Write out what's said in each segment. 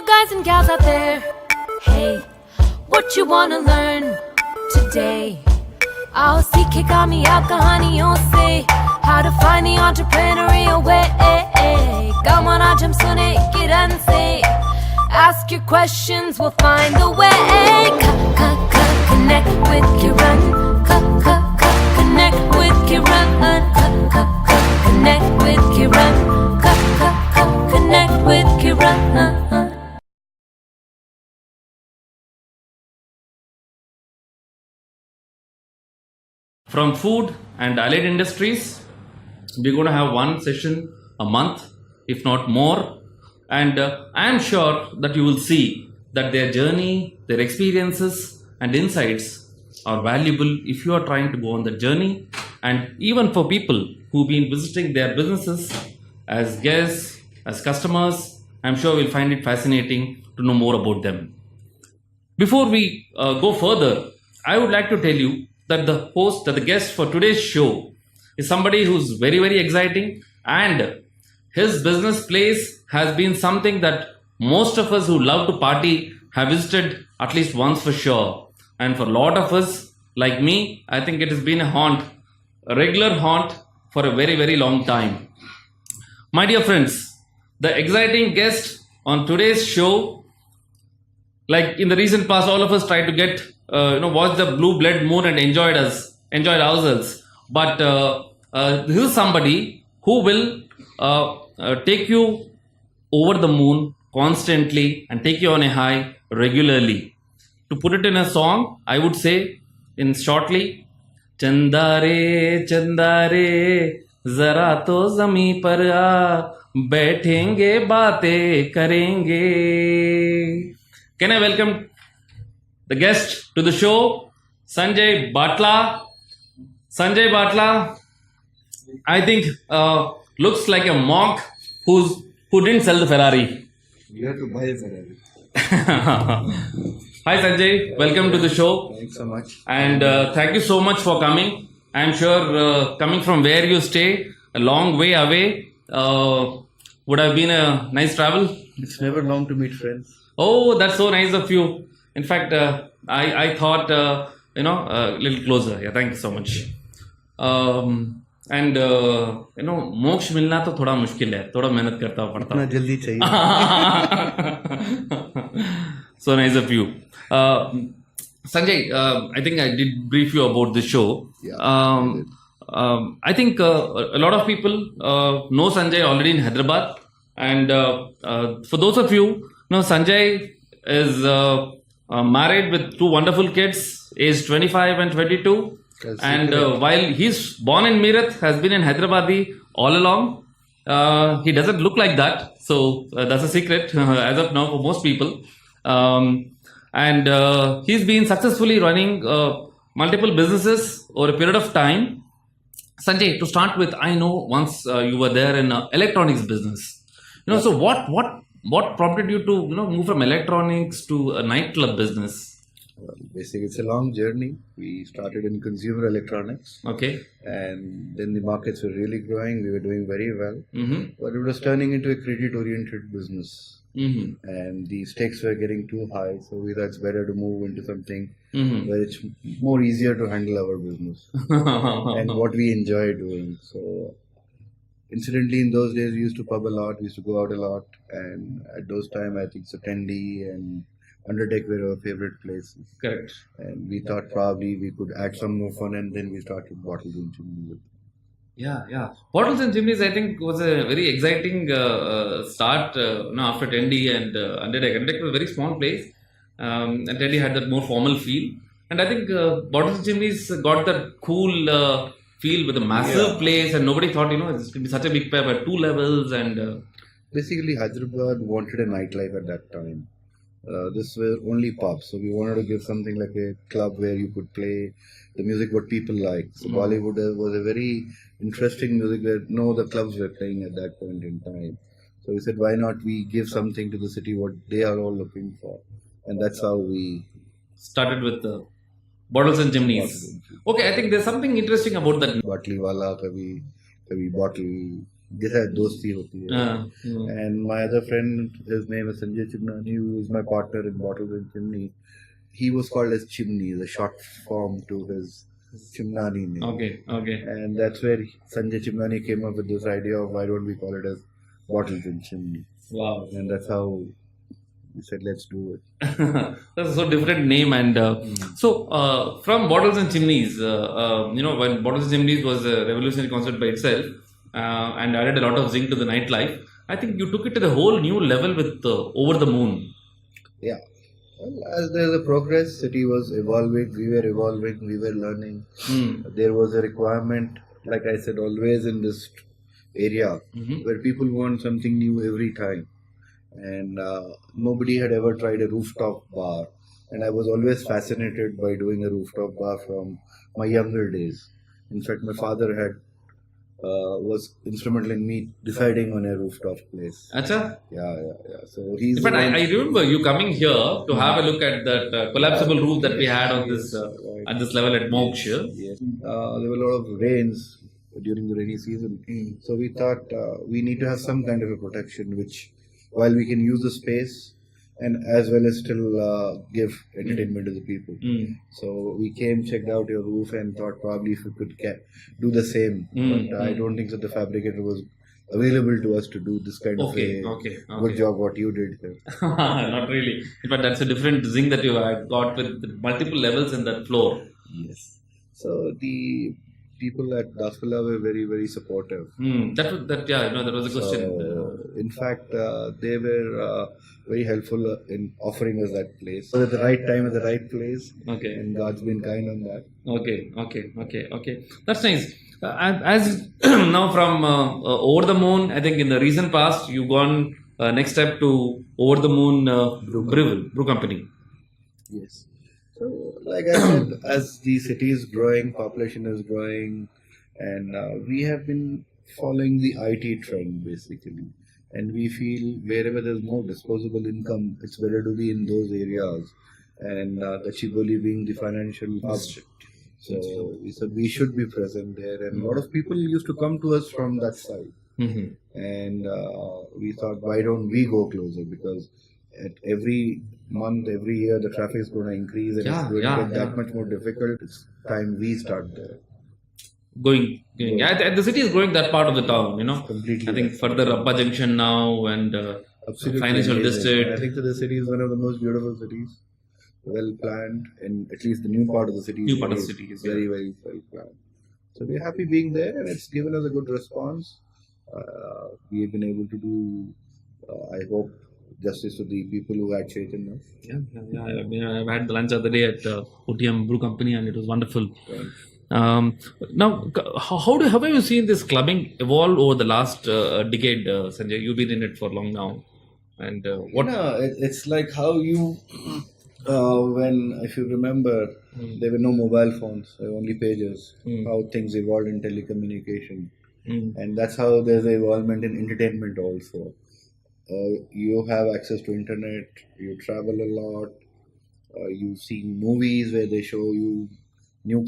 you guys and gals out there, hey, what you wanna learn today? आओ सीखे कामयाब कहानियों से how to find the entrepreneurial way. Come on, आज हम सुने किरण से. Ask your questions, we'll find the way. Connect with Kiran. Connect with Kiran. Connect with Kiran. Connect with Kiran. From food and allied industries, we're going to have one session a month, if not more. And I am sure that you will see that their journey, their experiences and insights are valuable if you are trying to go on the journey. And even for people who've been visiting their businesses as guests, as customers, I'm sure we'll find it fascinating to know more about them. Before we go further, I would like to tell you that the guest for today's show is somebody who's very, very exciting, and his business place has been something that most of us who love to party have visited at least once for sure. And for a lot of us, like me, I think it has been a regular haunt for a very, very long time. My dear friends, the exciting guest on today's show, like in the recent past, all of us tried to get watch the blue blood moon and enjoyed ourselves. But this is somebody who will take you over the moon constantly and take you on a high regularly. To put it in a song, I would say in shortly, Chanda re, zara to zami par aa, baithenge baatein karenge. Can I welcome the guest to the show, Sanjay Batla. Sanjay Batla, I think, looks like a monk who didn't sell the Ferrari. You have to buy a Ferrari. Hi Sanjay, welcome to the show. Thanks so much. And thank you so much for coming. I'm sure coming from where you stay, a long way away, would have been a nice travel. It's never long to meet friends. Oh, that's so nice of you. In fact, I thought, a little closer. Yeah, thank you so much. And मोक्ष मिलना तो थोड़ा मुश्किल है, थोड़ा मेहनत करता पड़ता है. इतना जल्दी चाहिए. So nice of you. Sanjay, I think I did brief you about the show. Yeah, I think a lot of people know Sanjay already in Hyderabad. And for those of you, Sanjay is married with two wonderful kids, aged 25 and 22. And while he's born in Meerut, has been in Hyderabadi all along. He doesn't look like that. So that's a secret as of now for most people. And he's been successfully running multiple businesses over a period of time. Sanjay, to start with, I know once you were there in electronics business. So what prompted you to move from electronics to a nightclub business? Well, basically, it's a long journey. We started in consumer electronics. Okay. And then the markets were really growing. We were doing very well. Mm-hmm. But it was turning into a credit-oriented business. Mm-hmm. And the stakes were getting too high. So we thought it's better to move into something where it's more easier to handle our business and what we enjoy doing. So incidentally, in those days, we used to pub a lot. We used to go out a lot. And at those times, I think Tendi and Undertake were our favorite places. Correct. And we thought probably we could add some more fun, and then we started Bottles and Chimneys. Yeah. Bottles and Chimneys, I think, was a very exciting start after Tendi and Undertake. Undertake was a very small place, and Tendi had that more formal feel. And I think Bottles and Chimneys got that cool feel with a massive place, and nobody thought, it's going to be such a big pub at 2 levels. And basically, Hyderabad wanted a nightlife at that time. This were only pubs, so we wanted to give something like a club where you could play the music what people like. So Bollywood was a very interesting music where no other clubs were playing at that point in time. So we said, why not we give something to the city what they are all looking for, and that's how we started with Bottles and Chimneys. Okay, I think there's something interesting about that. Bottle wala, kabhi bottle जैसा दोस्ती होती है. Mm. And my other friend, his name is Sanjay Chimnani, who is my partner in Bottles and Chimney. He was called as Chimney, the short form to his Chimnani name. Okay, okay. And that's where Sanjay Chimnani came up with this idea of why don't we call it as Bottles and Chimney. Wow. And that's how we said, let's do it. That's a so different name. And so from Bottles and Chimneys, when Bottles and Chimneys was a revolutionary concept by itself and added a lot of zing to the nightlife, I think you took it to the whole new level with Over the Moon. Yeah. Well, as there's a progress, city was evolving, we were evolving, we were learning. There was a requirement, like I said, always in this area where people want something new every time. And nobody had ever tried a rooftop bar. And I was always fascinated by doing a rooftop bar from my younger days. In fact, my father was instrumental in me deciding on a rooftop place. Acha? Yeah. So he's. But I remember you coming here to have a look at that collapsible roof that we had on this at this level at Moksha. Yes. There were a lot of rains during the rainy season. So we thought we need to have some kind of a protection which, while we can use the space and as well as still give entertainment to the people. So we came, checked out your roof and thought probably if we could do the same. But I don't think that the fabricator was available to us to do this kind of good job what you did here. Not really. But that's a different zing that you had got with multiple levels in that floor. Yes. So the people at Dasfala were very, very supportive. That was a question. So, in fact, they were very helpful in offering us that place. So at the right time, at the right place. Okay. And God's been kind on that. Okay. That's nice. As now from Over the Moon, I think in the recent past, you've gone next step to Over the Moon Brew Company. Yes. So, like I said, as the city is growing, population is growing, and we have been following the IT trend basically. And we feel wherever there's more disposable income, it's better to be in those areas. And Gachibowli being the financial hub. So we said we should be present there. And a lot of people used to come to us from that side. And we thought, why don't we go closer? Because at every month, every year, the traffic is going to increase and it's going to get that much more difficult. It's time we start there. Going. The city is growing that part of the town, Completely. I think further Appa Junction now and financial district. I think that the city is one of the most beautiful cities. Well planned, and at least the new part of the city is very, very well planned. So we're happy being there, and it's given us a good response. We have been able to do, I hope, justice to the people who had faith in us. Yeah. I've had the lunch the other day at OTM Brew Company, and it was wonderful. Now, how have you seen this clubbing evolve over the last decade, Sanjay? You've been in it for long now, and what? It's like how you, if you remember, there were no mobile phones, there were only pages. How things evolved in telecommunication, and that's how there's evolvement in entertainment also. You have access to internet, you travel a lot, you see movies where they show you new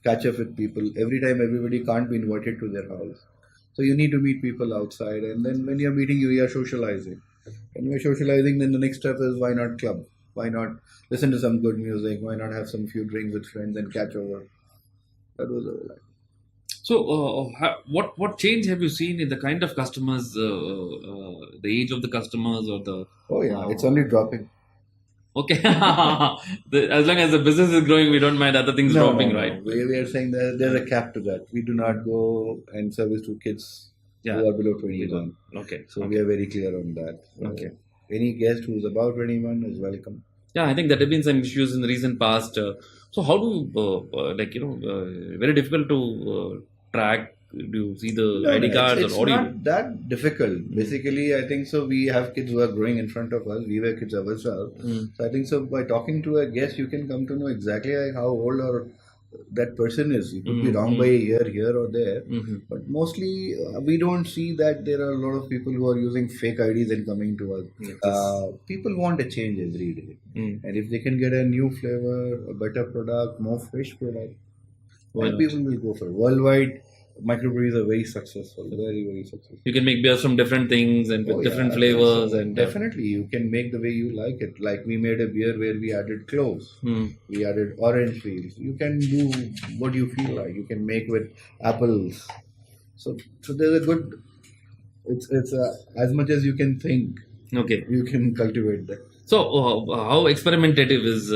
catch up with people. Every time everybody can't be invited to their house. So you need to meet people outside, and then when you're meeting you are socializing. When you're socializing, then the next step is why not club? Why not listen to some good music? Why not have some few drinks with friends and catch over? That was all. So, what change have you seen in the kind of customers, the age of the customers, or the? Oh yeah, it's only dropping. Okay, as long as the business is growing, we don't mind other things dropping, right? We are saying that there's a cap to that. We do not go and service to kids who are below 21. Okay. So we are very clear on that. So any guest who is above 21 is welcome. Yeah, I think there have been some issues in the recent past. So how do very difficult to track? Do you see the ID cards it's or audio? Not that difficult. Basically, I think so. We have kids who are growing in front of us. We were kids ourselves. So I think so. By talking to a guest, you can come to know exactly how old or that person is. You could be wrong by a year here or there, but mostly we don't see that there are a lot of people who are using fake IDs and coming to us. Yes. People want a change every day, and if they can get a new flavor, a better product, more fresh product, then people will go for it. Worldwide. microbreweries are very successful, very, very successful. You can make beers from different things and with Oh, different yeah, flavors so and definitely you can make the way you like it. Like we made a beer where we added cloves, Hmm. we added orange peels. You can do what you feel like. You can make with apples. So there's a good. It's as much as you can think. Okay. You can cultivate that. So, how experimentative is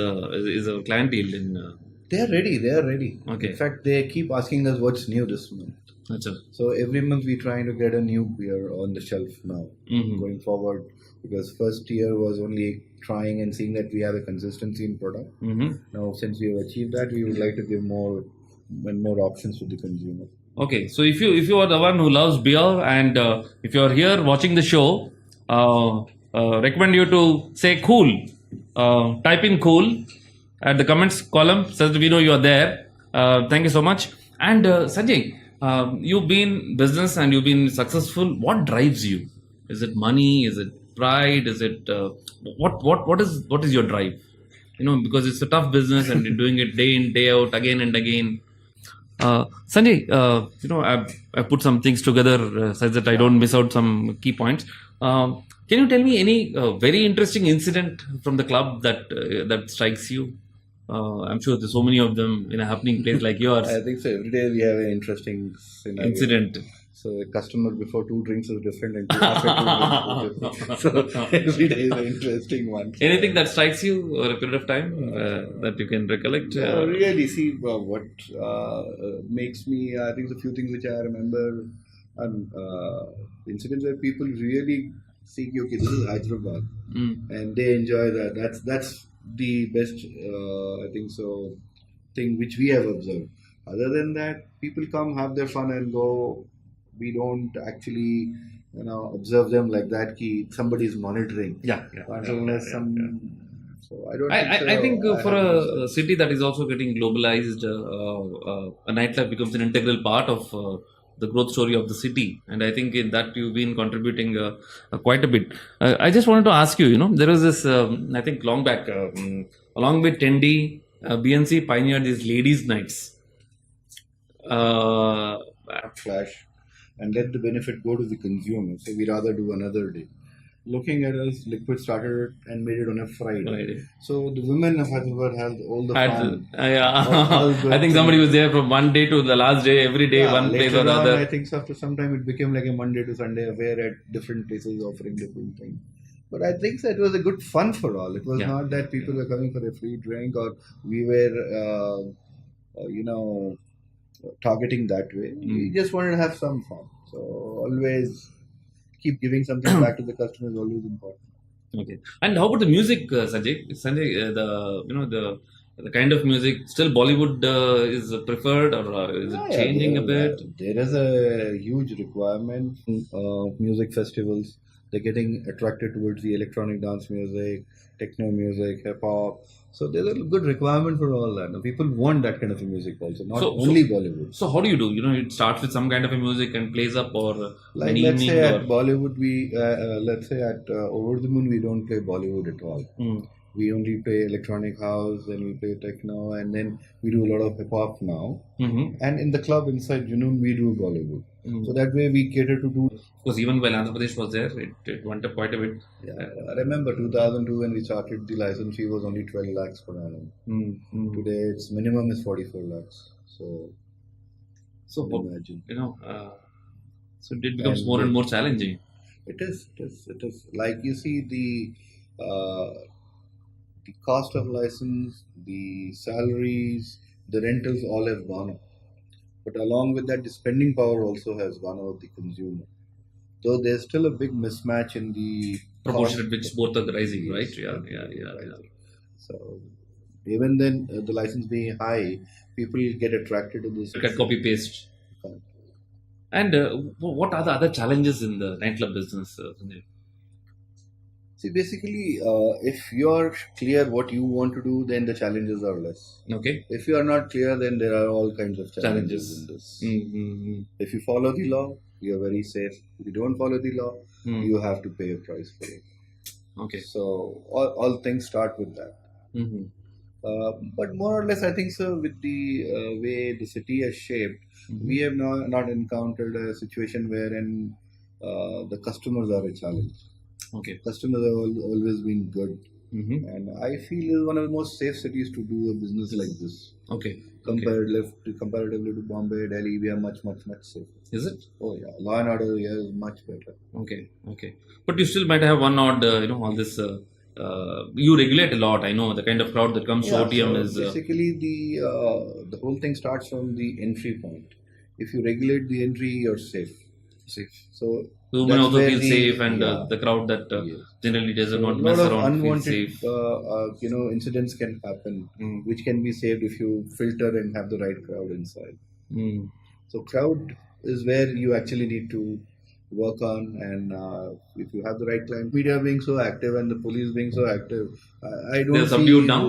our clientele in? They are ready. They are ready. Okay. In fact, they keep asking us what's new this month. Achha. So every month we're trying to get a new beer on the shelf now, Mhm. going forward. Because first year was only trying and seeing that we have a consistency in product. Mhm. Now, since we have achieved that, we would like to give more and more options to the consumer. Okay, so if you are the one who loves beer and if you are here watching the show, recommend you to say cool. Type in cool at the comments column so that we know you are there. Thank you so much. And Sanjay, you've been business and you've been successful. What drives you? Is it money? Is it pride? Is it what is your drive? Because it's a tough business and you're doing it day in day out again and again. Sanjay, I put some things together such that I don't miss out some key points. Can you tell me any very interesting incident from the club that strikes you? I'm sure there's so many of them in a happening place like yours. I think so. Every day we have an interesting scenario. Incident. So a customer before 2 drinks is different and after 2 drinks is different. So every day is an interesting one. Anything that strikes you over a period of time that you can recollect? Really, see what makes me. I think a few things which I remember, and incidents where people really see, okay, this is Hyderabad, and they enjoy that. That's the best, I think so, thing which we have observed. Other than that, people come, have their fun, and go. We don't actually, observe them like that. Ki somebody is monitoring. Yeah. Unless some. So I don't. I think for a city that is also getting globalized, a nightlife becomes an integral part of the growth story of the city, and I think in that you've been contributing quite a bit. I just wanted to ask you, there was this, I think long back, along with Tendi, BNC pioneered these ladies' nights. Flash and let the benefit go to the consumer. So we rather do another day. Looking at us, Liquid started and made it on a Friday. So the women of Hyderabad have all the fun. I think somebody was there from one day to the last day, every day, one place or another. I think so after some time it became like a Monday to Sunday affair at different places offering different things. But I think so it was a good fun for all. It was not that people were coming for a free drink or we were, targeting that way. We just wanted to have some fun. So always keep giving something back to the customer is always important. Okay. And how about the music, Sanjay? Sanjay, the kind of music still Bollywood is preferred or is it changing a bit? There is a huge requirement of music festivals. They're getting attracted towards the electronic dance music, techno music, hip hop. So there's a good requirement for all that. Now, people want that kind of a music also, not only Bollywood. So how do you do? It starts with some kind of a music and plays up, or like let's say at Bollywood, we let's say at Over the Moon, we don't play Bollywood at all. We only play electronic house, then we play techno, and then we do a lot of hip hop now. And in the club inside Junoon, we do Bollywood. So that way we cater to do. Because even while Andhra Pradesh was there, it went up quite a bit. Yeah, I remember 2002 when we started, the license fee was only 12 lakhs per annum. Today its minimum is 44 lakhs. So imagine. So it becomes more and more challenging. It is. Like you see the cost of license, the salaries, the rentals all have gone up. But along with that, the spending power also has gone out of the consumer. Though there's still a big mismatch in the proportion at which both are rising, right? Yeah. So even then, the license being high, people get attracted to this. Get copy paste. And what are the other challenges in the nightclub business, Sanjay? See, basically, if you are clear what you want to do, then the challenges are less. Okay. If you are not clear, then there are all kinds of challenges in this. If you follow the law, you are very safe. If you don't follow the law, you have to pay a price for it. Okay. So all things start with that. But more or less, I think so. With the way the city has shaped, we have not encountered a situation wherein the customers are a challenge. Okay. Customers have always been good, Mm-hmm. and I feel is one of the most safe cities to do a business like this. Okay. Comparatively to Bombay, Delhi, we are much safer. Is it? Oh yeah, law and order here is much better. Okay. Okay. But you still might have one odd, all this. You regulate a lot. I know the kind of crowd that comes to Yeah, OTM so is. basically the whole thing starts from the entry point. If you regulate the entry, you're safe. Safe. So The women that's also where feel safe, and yeah, the crowd that yes. generally does So not a mess lot of around feel unwanted, safe. incidents can happen, Mm. which can be saved if you filter and have the right crowd inside. Mm. So crowd is where you actually need to work on, and if you have the right client, media being so active and the police being so active, I They're don't subdued see now.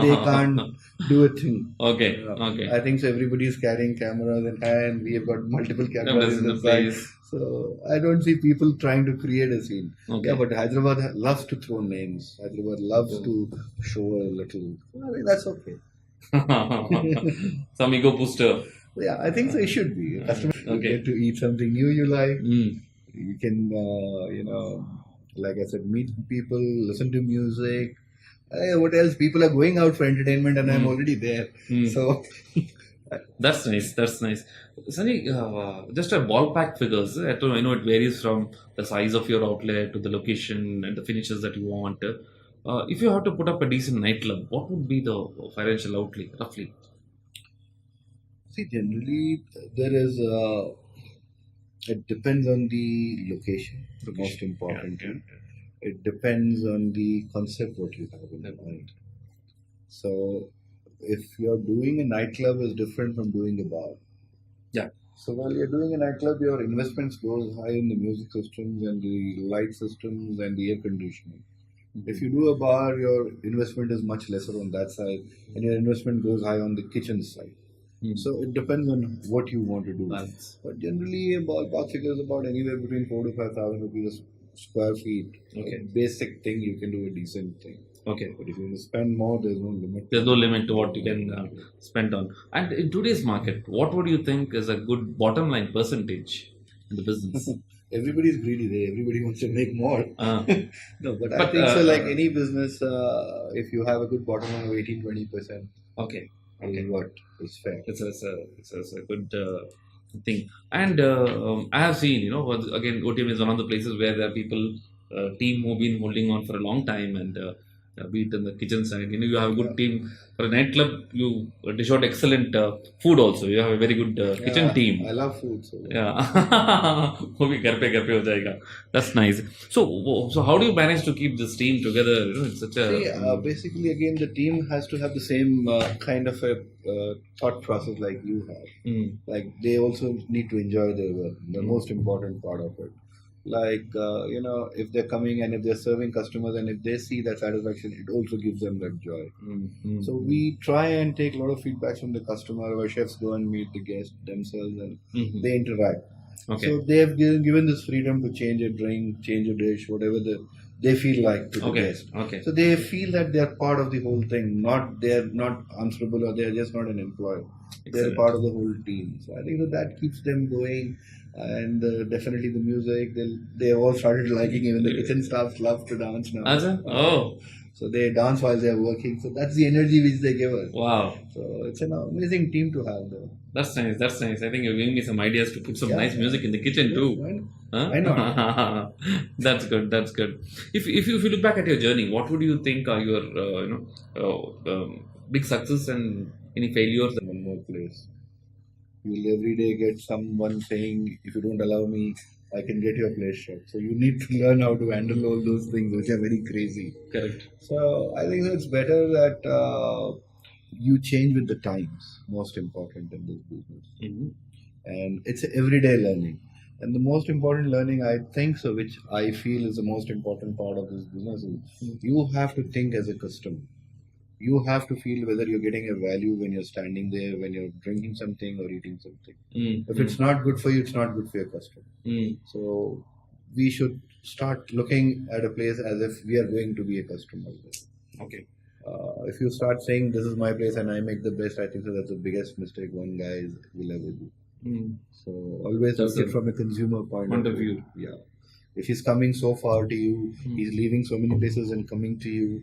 they can't do a thing. Okay. You know, Okay. I think so. Everybody is carrying cameras in hand. We have got multiple cameras Cameras in in the the side. place. So I don't see people trying to create a scene. Okay. Yeah, but Hyderabad loves to throw names. Hyderabad loves to show a little. I think that's okay. Some ego booster. Yeah, I think so. It should be. Customer you Okay. get to eat something new you like. Mm. You can, like I said, meet people, listen to music. What else? People are going out for entertainment, and I'm already there. So That's nice. That's nice. Sunny, just a ballpark figures. I know it varies from the size of your outlet to the location and the finishes that you want. If you have to put up a decent nightclub, what would be the financial outlay roughly? see, generally there is. It depends on the location. The most important thing. It depends on the concept what you have in mind. So, if you're doing a nightclub is different from doing a bar. Yeah. So while you're doing a nightclub, your investments goes high in the music systems and the light systems and the air conditioning. If you do a bar, your investment is much lesser on that side, and your investment goes high on the kitchen side. So it depends on what you want to do. Balance. But generally, a ballpark figure is about anywhere between 4 to 5,000 rupees a square feet. Okay. A basic thing, you can do a decent thing. Okay. But if you want to spend more, there's no limit. There's no limit to what you can spend on. And in today's market, what would you think is a good bottom line percentage in the business? Everybody's greedy there. Everybody wants to make more. No, but I But, think so. Like any business, if you have a good bottom line of 18-20%, Okay. is what is fair. It's a good thing. And I have seen, again, OTM is one of the places where there are people, team who've been holding on for a long time, and be it in the kitchen side. You have a good team. For a nightclub, you dish out excellent food also. You have a very good kitchen team. I love food. So Yeah. वो भी घर पे हो जाएगा. That's nice. So how do you manage to keep this team together? It's such a see, basically, again, the team has to have the same kind of a thought process like you have. Like they also need to enjoy their work. The most important part of it. Like if they're coming and if they're serving customers and if they see that satisfaction, it also gives them that joy. So we try and take a lot of feedback from the customer. Our chefs go and meet the guests themselves and they interact. Okay. So they have given this freedom to change a drink, change a dish, whatever they feel like to the guest. Okay. So they feel that they're part of the whole thing. They're not answerable or they're just not an employee. They're part of the whole team. So I think that keeps them going. And definitely the music, they all started liking. Even the kitchen staff love to dance now. Oh. So they dance while they're working. So that's the energy which they give us. Wow. So it's an amazing team to have there. That's nice. That's nice. I think you're giving me some ideas to put some nice music in the kitchen too. Why not? That's good. That's good. If you look back at your journey, what would you think are your big success and any failures? One more place. You will every day get someone saying, if you don't allow me, I can get your place shut. So you need to learn how to handle all those things, which are very crazy. Correct. So I think it's better that you change with the times. Most important in this business, and it's everyday learning. And the most important learning, I think so, which I feel is the most important part of this business, is you have to think as a customer. You have to feel whether you're getting a value when you're standing there, when you're drinking something or eating something. If it's not good for you, it's not good for your customer. So we should start looking at a place as if we are going to be a customer. Okay. If you start saying this is my place and I make the best, I think so that's the biggest mistake one guy will ever do. So always That's look at a from a consumer point of view. Yeah. If he's coming so far to you, he's leaving so many places and coming to you,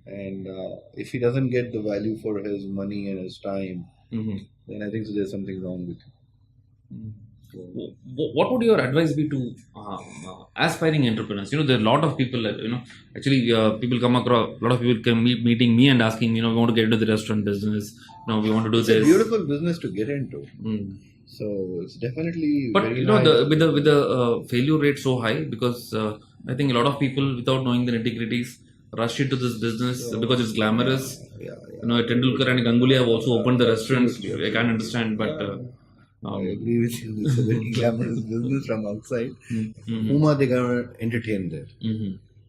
and if he doesn't get the value for his money and his time, then I think so there's something wrong with him. What would your advice be to aspiring entrepreneurs? There are a lot of people that, actually, people come across, a lot of people come meeting me and asking, we want to get into the restaurant business, we want to do It's this. a beautiful business to get into. So it's definitely But very nice. with the failure rate so high, because I think a lot of people, without knowing the nitty-gritties, rush into this business because it's glamorous. Yeah. Tendulkar and Ganguly have also opened the restaurants. I can't understand, but I agree with you. It's a very glamorous business from outside. Whom are they going to entertain there?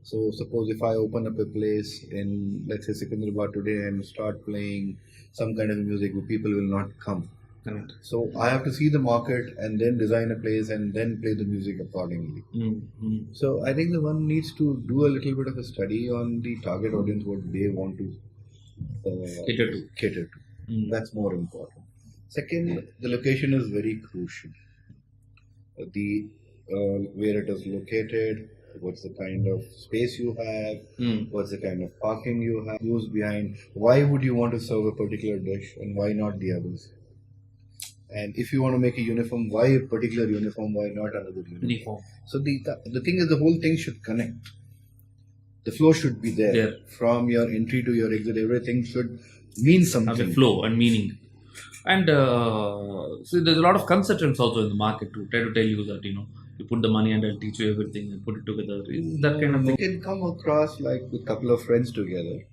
So suppose if I open up a place in, let's say, Secunderabad today and start playing some kind of music, people will not come. Correct. So I have to see the market and then design a place and then play the music accordingly. So I think the one needs to do a little bit of a study on the target audience, what they want to cater to. That's more important. Second, the location is very crucial. The where it is located, what's the kind of space you have, what's the kind of parking you have, who's behind, why would you want to serve a particular dish and why not the others? And if you want to make a uniform, why a particular uniform, why not another uniform? So the thing is, the whole thing should connect. The flow should be there. From your entry to your exit, everything should mean something. Have a flow and meaning. And so there's a lot of consultants also in the market to try to tell you that, you put the money and I'll teach you everything and put it together. Is that kind of thing? You can come across like with a couple of friends together.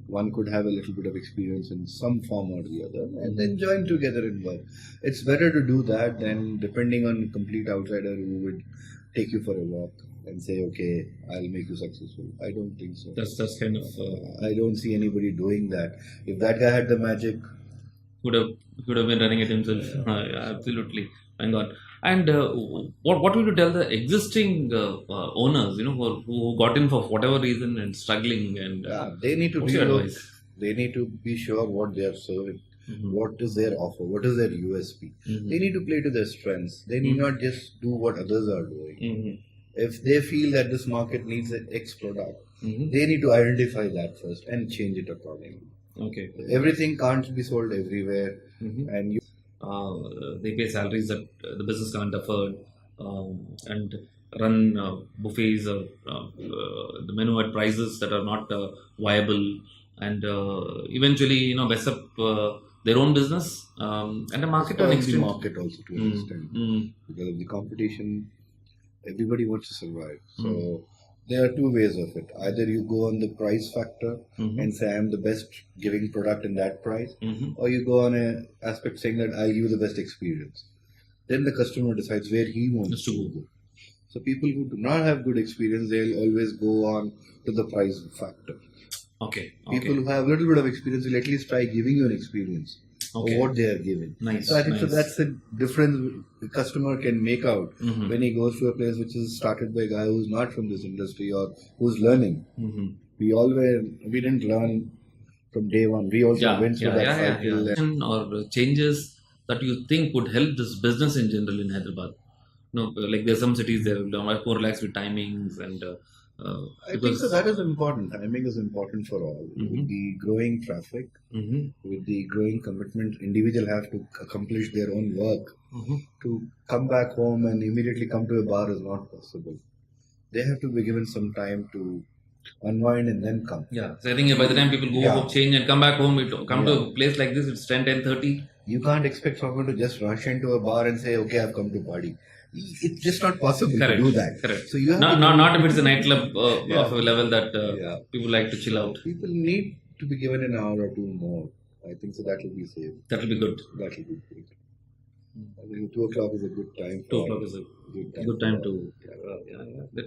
One could have a little bit of experience in some form or the other and then join together and work. It's better to do that than depending on a complete outsider who would take you for a walk and say, okay, I'll make you successful. I don't think so. That's kind of... I don't see anybody doing that. If that guy had the magic... Would have been running it himself. Absolutely. Thank God. And what would you tell the existing owners, who got in for whatever reason and struggling? And they need to what's your advice? They need to be sure what they are serving. What is their offer? What is their USP? They need to play to their strengths. They need not just do what others are doing. If they feel that this market needs an X product, they need to identify that first and change it accordingly. Okay. Everything can't be sold everywhere, and they pay salaries that the business can't afford, and run buffets or the menu at prices that are not viable, and eventually mess up their own business and the market. The market also to an extent because of the competition. Everybody wants to survive, so. There are two ways of it. Either you go on the price factor and say I'm the best giving product in that price, or you go on an aspect saying that I'll give you the best experience. Then the customer decides where he wants to go. So people who do not have good experience, they'll always go on to the price factor. People who have a little bit of experience will at least try giving you an experience of what they are giving. Nice. So I think so that's the difference the customer can make out when he goes to a place which is started by a guy who's not from this industry or who's learning. We didn't learn from day one. We also went through that cycle. Or changes that you think would help this business in general in Hyderabad. Like there's some cities there are more relaxed with timings and. I think so that is important. Timing is important for all. With the growing traffic, with the growing commitment, individuals have to accomplish their own work. To come back home and immediately come to a bar is not possible. They have to be given some time to unwind and then come. So I think by the time people go home, change and come back home, come to a place like this, it's 10:30. You can't expect someone to just rush into a bar and say, okay, I've come to party. It's just not possible to do that. Correct. So you have not if it's a nightclub of a level that people like to chill out. People need to be given an hour or two more. I think so that will be safe. That will be good. That will be great. I think 2 o'clock is a good time. 2 o'clock is a good time to.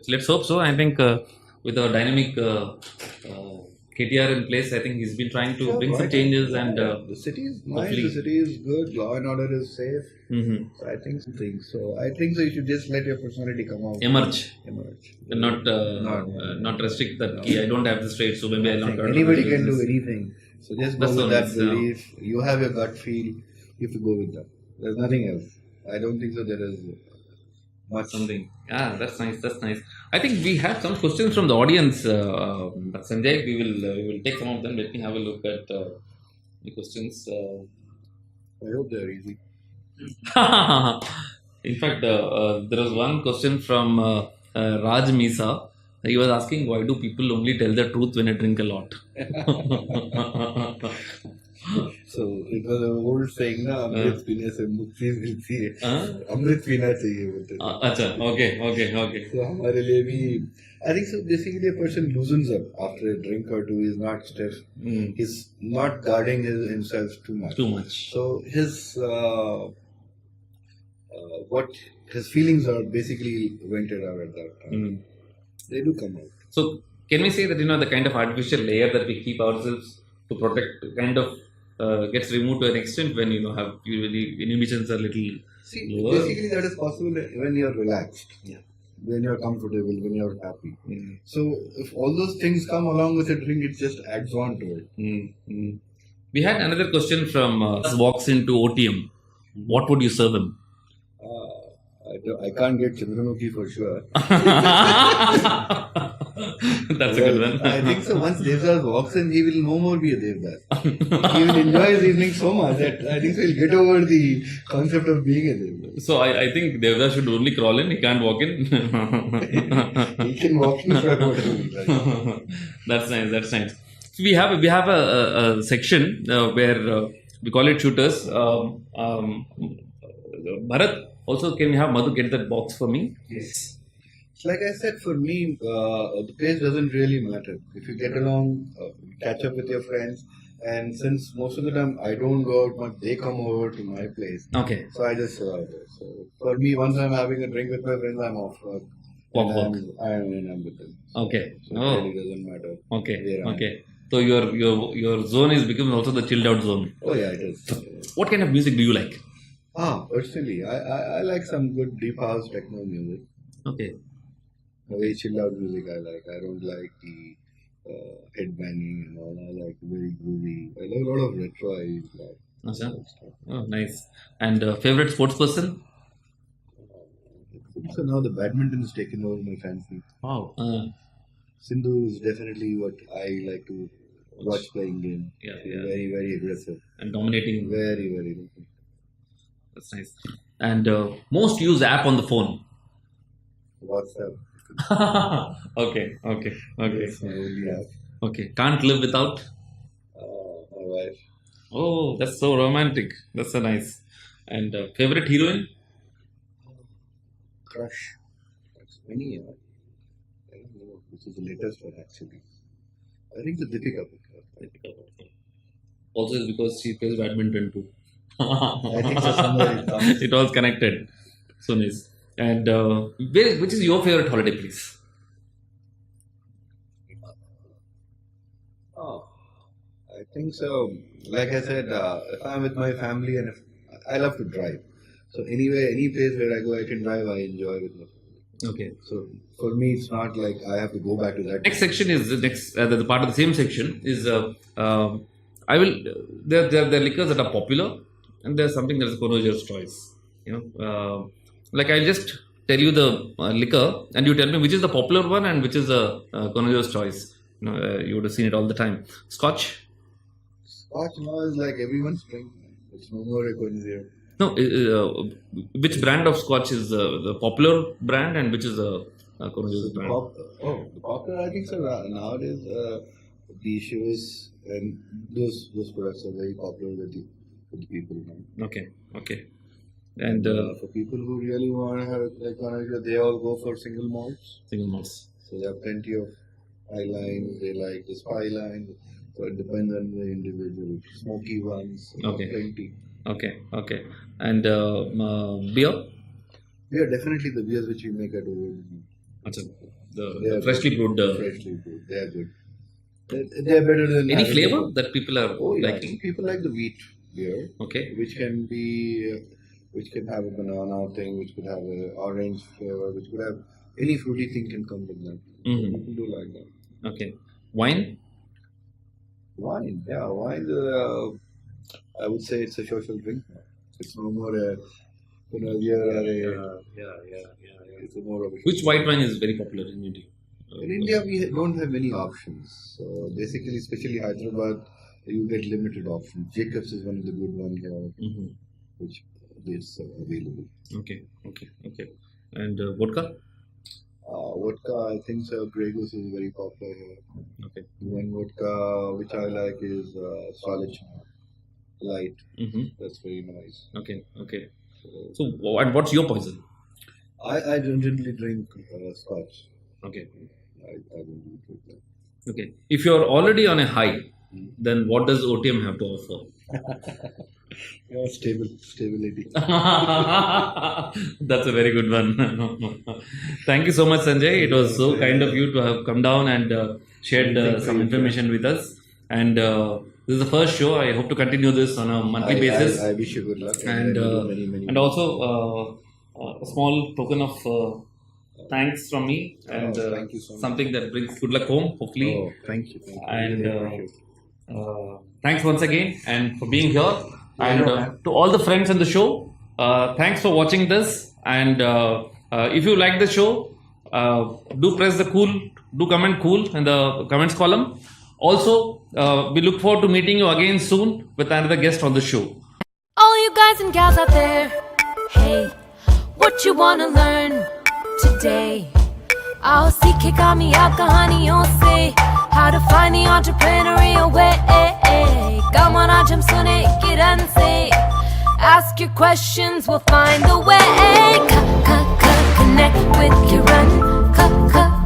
Let's hope so. I think with our dynamic KTR in place, I think he's been trying to bring some changes and the city is nice. hopefully- The city is good. Law and order is safe. Mhm. So I think so. You should just let your personality come out. emerge Emerge. and not restrict that key. I don't have this trait, so maybe I'll not. Anybody can do anything. So just go That's with so that nice, belief. You have your gut feel. You have to go with that. There's nothing else. I don't think so. There is much. Something. Ah, that's nice. That's nice. I think we have some questions from the audience. Sanjay, we will take some of them. Let me have a look at the questions. I hope they're easy. In fact, there was one question from Raj Misa. He was asking, why do people only tell the truth when they drink a lot? So it was an old saying, na, Amrit पीने से मुक्ति मिलती है. अमृत पीना चाहिए बोलते थे. अच्छा, okay. So हमारे लिए भी, I think so. Basically, a person loosens up after a drink or two. He's not stiff. He's not guarding himself too much. So his what his feelings are basically vented out at that time. They do come out. So can we say that the kind of artificial layer that we keep ourselves to protect kind of gets removed to an extent when have usually inhibitions are little lower? Basically that is possible when you're relaxed. Yeah. When you're comfortable, when you're happy. So if all those things come along with a drink, it just adds on to it. We had another question from walks into OTM. What would you serve him? I can't get Chandramukhi for sure. That's a good one. I think so. Once Devdas walks in, he will no more be a Devdas. He will enjoy his evening so much that I think so he'll get over the concept of being a Devdas. So I think Devdas should only crawl in. He can't walk in. He can walk in for whatever he likes. That's nice. So we have a section where we call it shooters. Bharat, also can we have Madhu get that box for me? Yes. Like I said, for me, the place doesn't really matter. If you get along, catch up with your friends, and since most of the time I don't go out much, they come over to my place. Okay. So I just chill out there. So for me, once I'm having a drink with my friends, I'm off work. Walk. I'm with them. Okay. So it really doesn't matter. Okay. where I am. Okay. So your zone is becoming also the chilled out zone. Oh yeah, it is. What kind of music do you like? Personally, I like some good deep house techno music. Okay. Very chilled out music I like. I don't like the headbanging and all. I like very groovy. I like a lot of retro. I like. Achha. Oh, nice. And favorite sports person? So now the badminton is taken over my fancy. Wow. Sindhu is definitely what I like to watch playing game. Yeah. Very, very aggressive. And dominating. Very, very aggressive. That's nice. And most used app on the phone? WhatsApp. Okay. That's my only app. Okay. Can't live without? My wife. Oh, that's so romantic. That's so nice. And favorite heroine? Crush. That's many. I don't know which is the latest one actually. I think the Deepika. Also, it's because she plays badminton too. I think so somewhere it comes. It was connected. So nice. And which is your favorite holiday, please? I think so. Like I said, if I'm with my family and if I love to drive, so anyway, any place where I go, I can drive. I enjoy with my family. Okay. So for me, it's not like I have to go back to that. Next section is the part of the same section is I will there are liquors that are popular and there's something that's a connoisseur's choice. Like I'll just tell you the liquor and you tell me which is the popular one and which is the connoisseur's choice. You would have seen it all the time. Scotch. Scotch now is like everyone's drink. It's no more a connoisseur. No, which brand of Scotch is the popular brand and which is the connoisseur's brand? The popular, I think so. Nowadays, the issue is, and those products are very popular with the people now. Okay. And for people who really want to have like connoisseur, they all go for single malts. So there are plenty of high lines. They like the spy line. So it depends on the individual. Smoky ones. Plenty. Okay. And beer? Yeah, definitely the beers which we make at home. The freshly brewed. Freshly brewed. They are good. They're better than Any having flavor a- that people are Oh, yeah. liking? People like the wheat beer, Okay. which can be, which can have a banana thing, which could have an orange flavor, which could have any fruity thing can come with that. So Mhm. people do like that. Okay. Wine? Wine, yeah, wine. I would say it's a social drink now. It's no more a, earlier it's more of a Which white wine is very popular in India? In India, we don't have many options. So basically, especially Hyderabad, you get limited options. Jacobs is one of the good ones here, Mhm. which is available. Okay. Okay. Okay. And vodka? Vodka, I think so. Grey Goose is very popular here. Okay. One vodka which I like is Solid Light. Mm-hmm. That's very nice. Okay. Okay. So, and what's your poison? I don't generally drink Scotch. Okay. I don't really drink that. Okay. If you're already on a high, then what does OTM have to offer? Yeah, stability. That's a very good one. Thank you so much, Sanjay. It was so kind of you to have come down and shared some information with us. And this is the first show. I hope to continue this on a monthly basis. I wish you good luck. And many and also a small token of thanks from me and thank you so much. something that brings good luck home, hopefully. Oh, thank you. And Really appreciate it. thanks once again and for being here. And to all the friends in the show, thanks for watching this. And if you like the show, do press the cool, do comment cool in the comments column. Also, we look forward to meeting you again soon with another guest on the show. All you guys and gals out there, hey, what you wanna learn today? आओ सीखे कामयाब कहानियों से how to find the entrepreneurial way. Come on, आज हम सुने किरण से. Ask your questions, we'll find the way. Connect with Kiran.